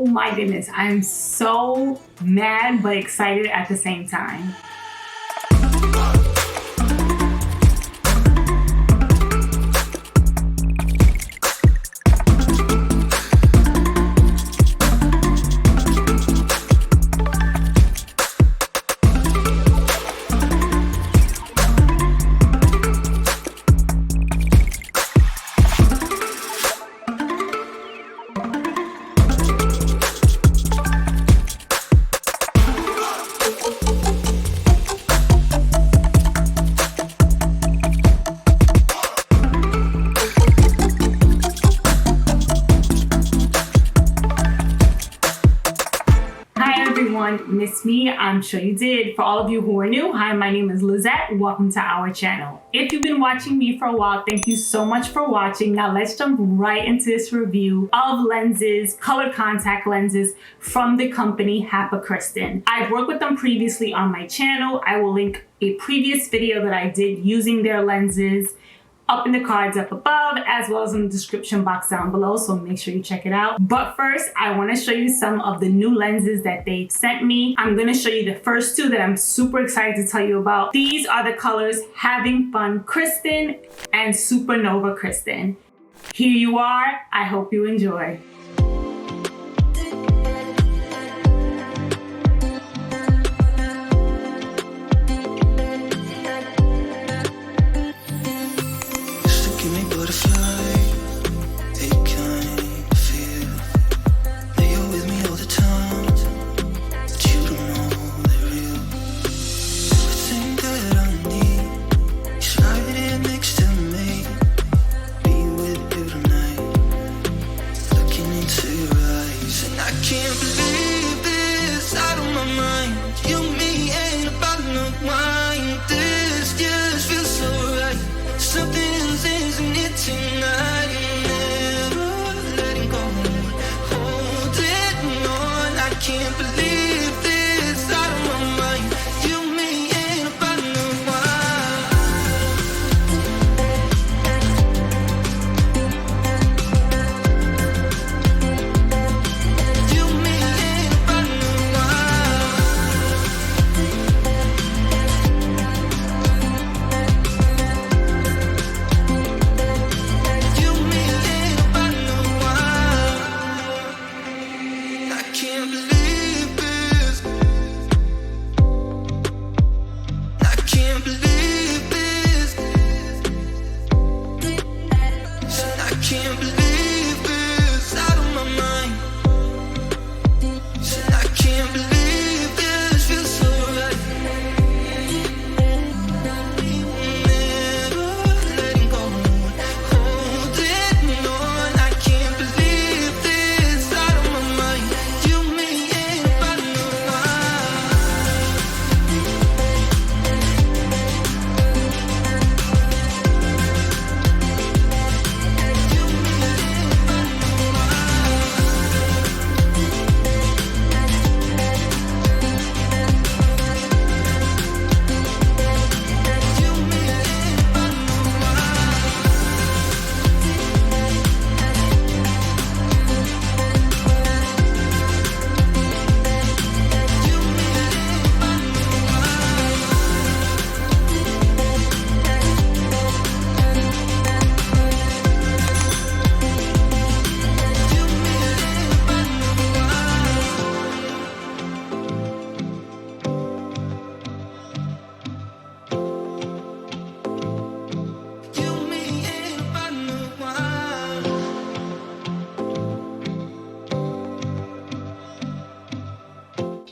Oh my goodness, I'm so mad but excited at the same time. Miss me? I'm sure you did. For all of you who are new, hi, my name is Lizette. Welcome to our channel. If you've been watching me for a while, thank you so much for watching. Now let's jump right into this review of lenses, colored contact lenses from the company HapaKristin. I've worked with them previously on my channel. I will link a previous video that I did using their lenses up in the cards up above, as well as in the description box down below, so make sure you check it out. But first, I want to show you some of the new lenses that they've sent me. I'm going to show you the first two that I'm super excited to tell you about. These are the colors Having Fun Kristin and Supernova Kristin. Here you are. I hope you enjoy.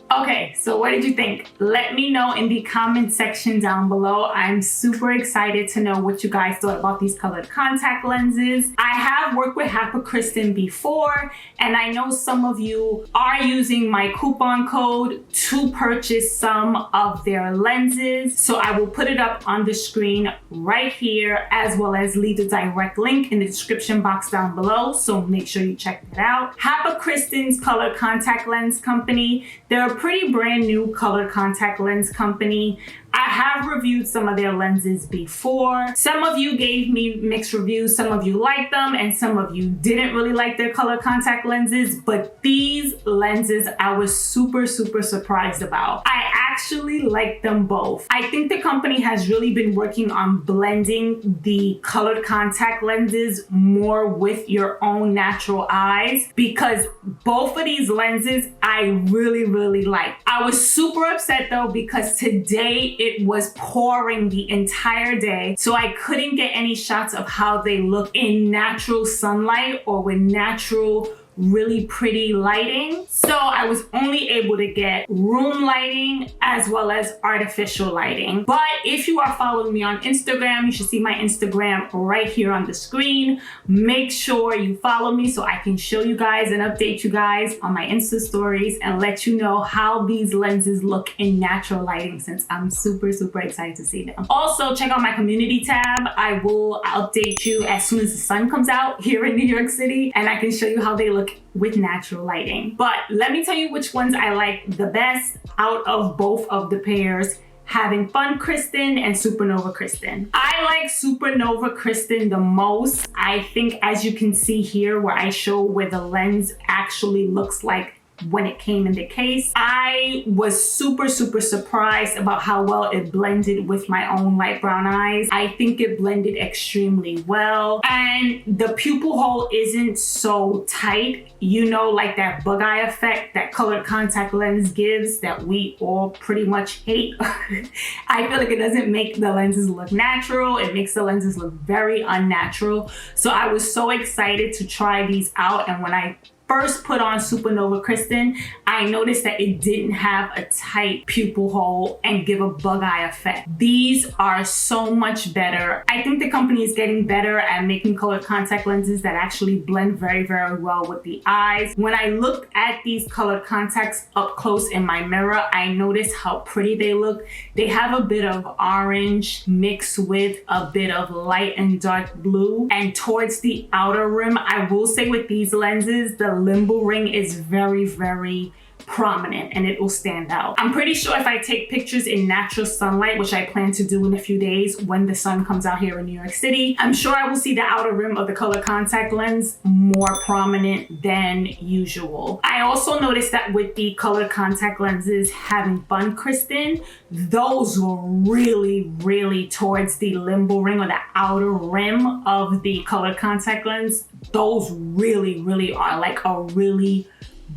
Okay, so what did you think? Let me know in the comment section down below. I'm super excited to know what you guys thought about these colored contact lenses. I have worked with HapaKristin before, and I know some of you are using my coupon code to purchase some of their lenses. So I will put it up on the screen right here, as well as leave the direct link in the description box down below. So make sure you check that out. HapaKristin's color contact lens company, they're a pretty brand brand new colored contact lens company. I have reviewed some of their lenses before. Some of you gave me mixed reviews, some of you liked them, and some of you didn't really like their color contact lenses, but these lenses I was super surprised about. I actually like them both. I think the company has really been working on blending the colored contact lenses more with your own natural eyes, because both of these lenses I really like. I was super upset though because today it was pouring the entire day, so I couldn't get any shots of how they look in natural sunlight or with natural really pretty lighting. So I was only able to get room lighting as well as artificial lighting. But if you are following me on Instagram, you should see my Instagram right here on the screen. Make sure you follow me so I can show you guys and update you guys on my Insta stories and let you know how these lenses look in natural lighting, since I'm super excited to see them. Also, check out my community tab. I will update you as soon as the sun comes out here in New York City, and I can show you how they look with natural lighting. But let me tell you which ones I like the best out of both of the pairs, HapaKristin and Supernova Kristin. I like Supernova Kristin the most. I think, as you can see here where I show where the lens actually looks like when it came in the case, I was super surprised about how well it blended with my own light brown eyes. I think it blended extremely well, and the pupil hole isn't so tight, you know, like that bug eye effect that colored contact lens gives that we all pretty much hate. I feel like it doesn't make the lenses look natural. It makes the lenses look very unnatural. So I was so excited to try these out, and when I first put on Supernova Kristin, I noticed that it didn't have a tight pupil hole and give a bug eye effect. These are so much better. I think the company is getting better at making colored contact lenses that actually blend very well with the eyes. When I looked at these colored contacts up close in my mirror, I noticed how pretty they look. They have a bit of orange mixed with a bit of light and dark blue. And towards the outer rim, I will say with these lenses, the limbo ring is very prominent and it will stand out. I'm pretty sure if I take pictures in natural sunlight, which I plan to do in a few days when the sun comes out here in New York City, I'm sure I will see the outer rim of the color contact lens more prominent than usual. I also noticed that with the color contact lenses HapaKristin, those were really towards the limbo ring or the outer rim of the color contact lens. Those really are like a really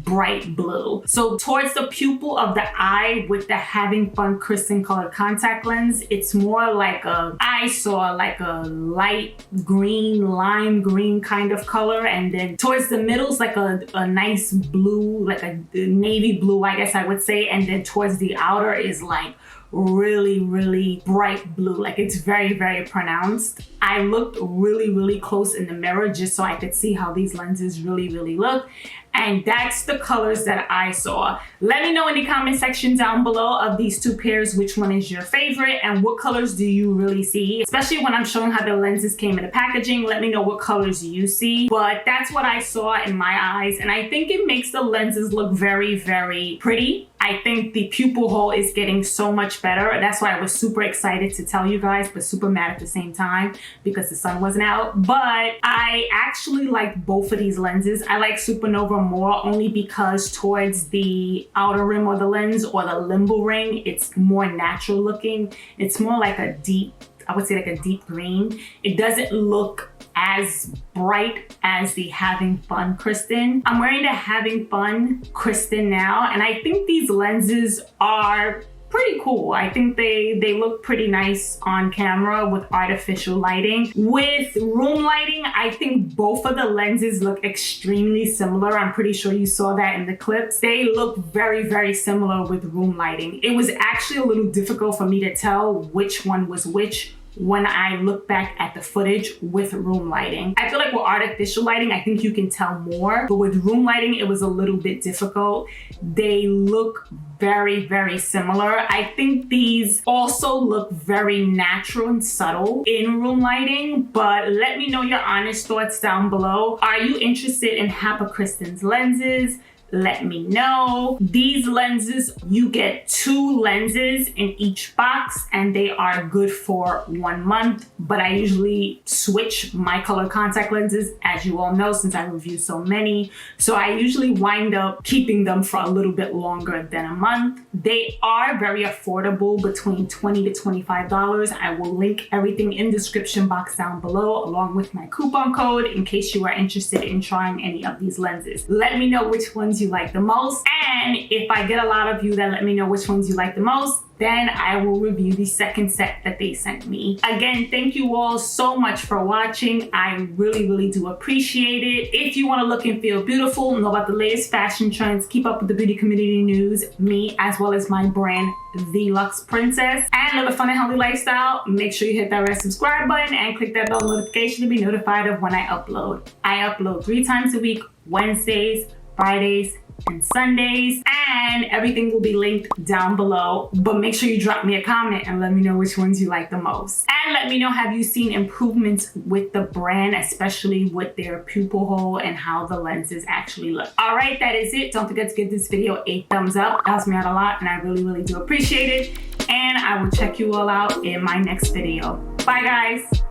bright blue. So towards the pupil of the eye with the HapaKristin colored contact lens, it's more like I saw like a light green, lime green kind of color, and then towards the middle is like a nice blue, like a navy blue, I guess I would say, and then towards the outer is like really bright blue, like it's very pronounced. I looked really close in the mirror just so I could see how these lenses really look, and that's the colors that I saw. Let me know in the comment section down below of these two pairs which one is your favorite and what colors do you really see, especially when I'm showing how the lenses came in the packaging. Let me know what colors you see, but that's what I saw in my eyes, and I think it makes the lenses look very pretty. I think the pupil hole is getting so much better. That's why I was super excited to tell you guys, but super mad at the same time because the sun wasn't out. But I actually like both of these lenses. I like Supernova more only because towards the outer rim of the lens or the limbo ring, it's more natural looking. It's more like a deep, I would say like a deep green. It doesn't look as bright as the HapaKristin. I'm wearing the HapaKristin now, and I think these lenses are pretty cool. I think they look pretty nice on camera with artificial lighting. With room lighting, I think both of the lenses look extremely similar. I'm pretty sure you saw that in the clips. They look very similar with room lighting. It was actually a little difficult for me to tell which one was which when I look back at the footage with room lighting. I feel like with artificial lighting, I think you can tell more, but with room lighting, it was a little bit difficult. They look very similar. I think these also look very natural and subtle in room lighting, but let me know your honest thoughts down below. Are you interested in HapaKristin's lenses? let me know. These lenses, you get 2 lenses in each box and they are good for 1 month, but I usually switch my color contact lenses, as you all know, since I review so many. So I usually wind up keeping them for a little bit longer than a month. They are very affordable, between $20 to $25. I will link everything in the description box down below, along with my coupon code, in case you are interested in trying any of these lenses. Let me know which ones you like the most, and if I get a lot of you that let me know which ones you like the most, then I will review the second set that they sent me. Again, thank you all so much for watching. I really do appreciate it. If you want to look and feel beautiful, know about the latest fashion trends, keep up with the beauty community news, me as well as my brand, The Luxe Princess, and live a fun and healthy lifestyle, make sure you hit that red subscribe button and click that bell notification to be notified of when I upload. I upload 3 times a week, Wednesdays, Fridays, and Sundays, and everything will be linked down below. But make sure you drop me a comment and let me know which ones you like the most. And let me know, have you seen improvements with the brand, especially with their pupil hole and how the lenses actually look. All right, that is it. Don't forget to give this video a thumbs up. It helps me out a lot and I really do appreciate it. And I will check you all out in my next video. Bye guys.